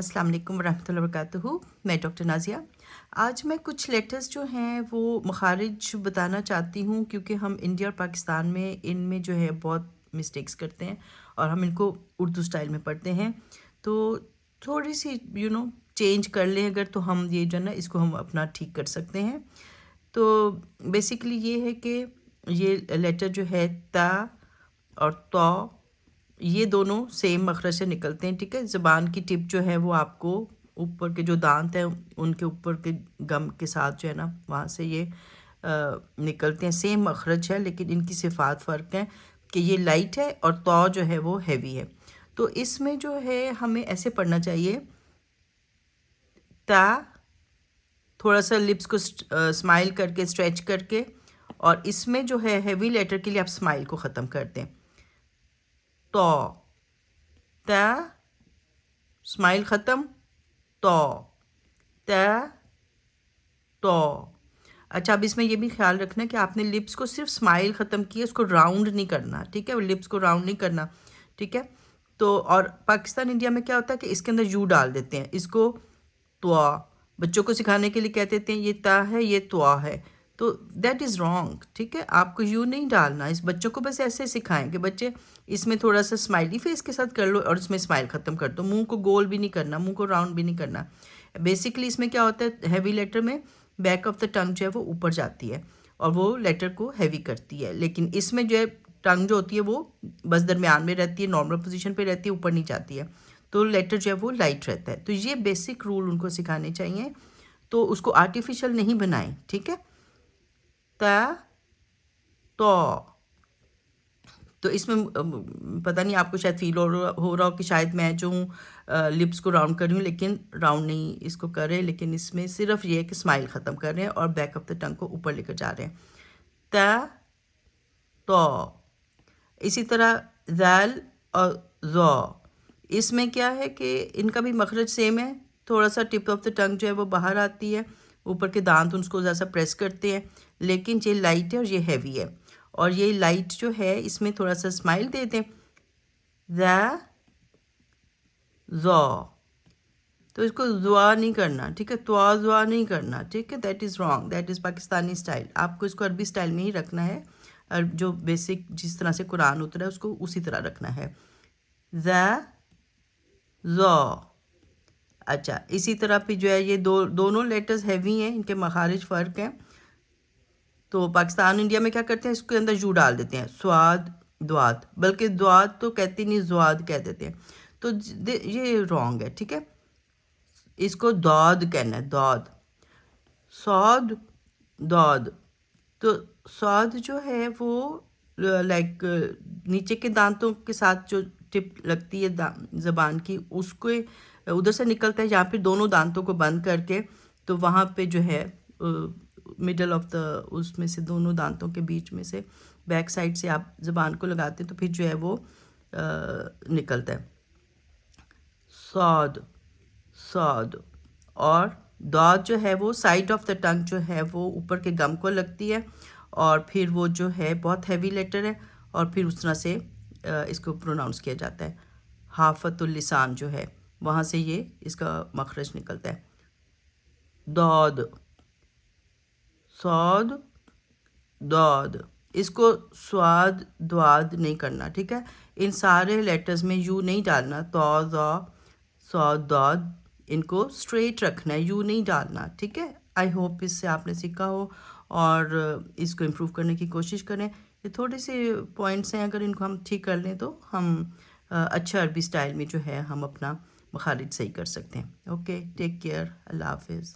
अस्सलाम वालेकुम वरहमतुल्लाहि वबरकातुहू। मैं डॉक्टर नाज़िया। आज मैं कुछ लेटर्स जो हैं वो मखारिज बताना चाहती हूँ, क्योंकि हम इंडिया और पाकिस्तान में इनमें जो है बहुत मिस्टेक्स करते हैं और हम इनको उर्दू स्टाइल में पढ़ते हैं। तो थोड़ी सी चेंज कर लें अगर, तो हम ये जो है ना इसको हम अपना ठीक कर सकते हैं। तो बेसिकली ये है कि ये लेटर जो है ता और तो, ये दोनों सेम मखरज से निकलते हैं। ठीक है, ज़बान की टिप जो है वो आपको ऊपर के जो दांत हैं उनके ऊपर के गम के साथ जो है ना वहाँ से ये निकलते हैं। सेम मखरज है लेकिन इनकी सिफात फ़र्क है कि ये लाइट है और तो जो है वो हैवी है। तो इसमें जो है हमें ऐसे पढ़ना चाहिए, ता थोड़ा सा लिप्स को स्माइल करके स्ट्रेच करके, और इसमें जो है हैवी लेटर के लिए आप स्माइल को ख़त्म कर दें। तो ता स्माइल ख़त्म, तो ता तो। अच्छा, अब इसमें ये भी ख्याल रखना कि आपने लिप्स को सिर्फ स्माइल ख़त्म किया, उसको राउंड नहीं करना। ठीक है, लिप्स को राउंड नहीं करना। ठीक है, तो और पाकिस्तान इंडिया में क्या होता है कि इसके अंदर यू डाल देते हैं, इसको त्वा बच्चों को सिखाने के लिए कहते थे ये ता है ये त्वा है, तो दैट इज़ रॉन्ग। ठीक है, आपको यू नहीं डालना। इस बच्चों को बस ऐसे सिखाएं कि बच्चे इसमें थोड़ा सा स्माइली फेस के साथ कर लो और इसमें स्माइल ख़त्म कर दो। मुंह को गोल भी नहीं करना, मुंह को राउंड भी नहीं करना। बेसिकली इसमें क्या होता है, हैवी लेटर में बैक ऑफ द टंग जो है वो ऊपर जाती है और वो लेटर को हैवी करती है, लेकिन इसमें जो है टंग जो होती है वो बस दरमियान में रहती है, नॉर्मल पोजीशन पे रहती है, ऊपर नहीं जाती है, तो लेटर जो है वो लाइट रहता है। तो ये बेसिक रूल उनको सिखाने चाहिए, तो उसको आर्टिफिशियल नहीं बनाएं। ठीक है, ता तो इसमें पता नहीं आपको शायद फील हो रहा हो कि शायद मैं जो हूँ लिप्स को राउंड कर रही हूँ, लेकिन राउंड नहीं इसको कर रहे, लेकिन इसमें सिर्फ ये है कि स्माइल ख़त्म कर रहे हैं और बैक ऑफ द टंग को ऊपर लेकर जा रहे हैं। ता तो। इसी तरह ज़ैल और ज़ो, इसमें क्या है कि इनका भी मखरज सेम है। थोड़ा सा टिप ऑफ द टंग जो है वो बाहर आती है, ऊपर के दांत उसको ज़्यादा प्रेस करते हैं, लेकिन ये लाइट है और ये हैवी है। और ये लाइट जो है इसमें थोड़ा सा स्माइल दे दें, ज़ो, तो इसको जुआ नहीं करना। ठीक है, त्वा जुआ नहीं करना। ठीक है, that is wrong, that is Pakistani style. आपको इसको अरबी स्टाइल में ही रखना है, और जो बेसिक जिस तरह से कुरान उतरा है उसको उसी तरह रखना है, ज़ो। अच्छा, इसी तरह पे जो है ये दोनों लेटर्स हैवी हैं, इनके मखारिज फ़र्क हैं। तो पाकिस्तान इंडिया में क्या करते हैं, इसके अंदर यू डाल देते हैं, स्वाद द्वाद, बल्कि द्वाद तो कहते नहीं, ज्वाद कह देते हैं, तो ये रॉन्ग है। ठीक है, इसको दाद कहना है, दाद, सौद दाद। तो सौद जो है वो लाइक नीचे के दांतों के साथ जो टिप लगती है ज़बान की, उसको उधर से निकलता है, यहाँ पे दोनों दांतों को बंद करके, तो वहाँ पे जो है मिडल ऑफ द उसमें से दोनों दांतों के बीच में से बैक साइड से आप ज़बान को लगाते हैं, तो फिर जो है वो निकलता है सौद सौद। और दाद जो है वो साइड ऑफ द टंग जो है वो ऊपर के गम को लगती है, और फिर वो जो है बहुत हैवी लेटर है, और फिर उस तरह से इसको प्रोनाउंस किया जाता है। हाफतुल लिसान जो है वहाँ से ये इसका मखरज निकलता है, दाद, सौद दाद। इसको स्वाद द्वाद नहीं करना। ठीक है, इन सारे लेटर्स में यू नहीं डालना, तो सौद दाद, इनको स्ट्रेट रखना है, यू नहीं डालना। ठीक है, आई होप इससे आपने सीखा हो और इसको इम्प्रूव करने की कोशिश करें। ये थोड़े से पॉइंट्स हैं, अगर इनको हम ठीक कर लें तो हम अच्छा अरबी स्टाइल में जो है हम अपना मखारिज सही कर सकते हैं। ओके, टेक केयर, अल्लाह हाफिज़।